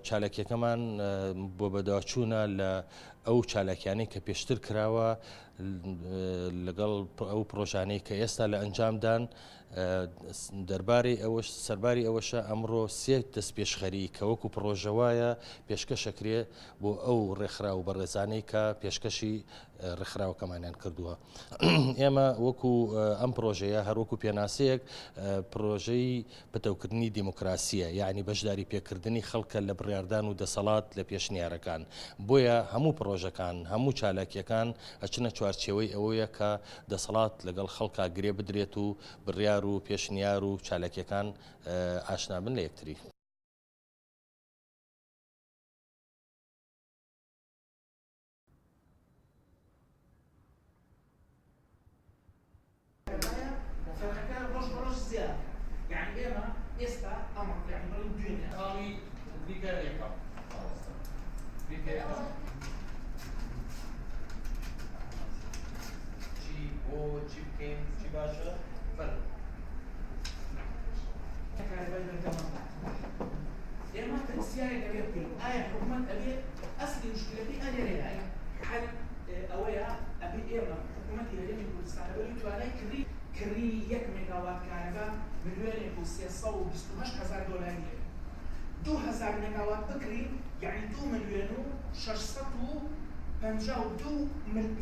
چالاکیەکەمان بۆ بەداچوونە لە ئەو چالاکیانەی کە پێشتر کراوە لەگەڵ ئەو پرۆژانەی کە ئێستا لە ئەنجامدان دەربارەی ئەوەش سەرباری ئەوەشە ئەمڕۆ سێ دەست پێشخەری کە وەکو پرۆژەوایە پێشکەشەکرێ بۆ ئەو ڕێکخرا و بەڕێزانەی کە پێشکەشی ڕێکخراوەکەمانیان کردووە. ئێمە وەکو ئەم پرۆژەیە هەروەکو پێناسەیەک پرۆژەی پتەوکردنی دیموکراسیە، یعنی بەشداری پێکردنی خەڵکە لە بڕاردان و دەسەڵات لە پێشنیارەکان. بۆیە هەموو پرۆژەکان هەموو چالاکیەکان ئەچنە چوارچێوەی ئەوەیە کە دەسەڵات لەگەڵ خەڵکا گرێ بدرێت و بڕیار و پێشنیار و چالاکیەکان ئاشنا بن لە یەکتری. يعني انا استا امر يعني مريض دنيا قالي ديك ايكا ديك ايكا شي او شي كين شي باشا فرق اما تنسياني كبير كله اي حكومه ابي اصلي مشكلتي انا ليه حل اويا ابي اما حكومتي لازم كردستان ابي تواني كري 1 ميجا وات كهرباء مليون و 328,000 دولارية 2000 ميجا وات بكري يعني 2,652,000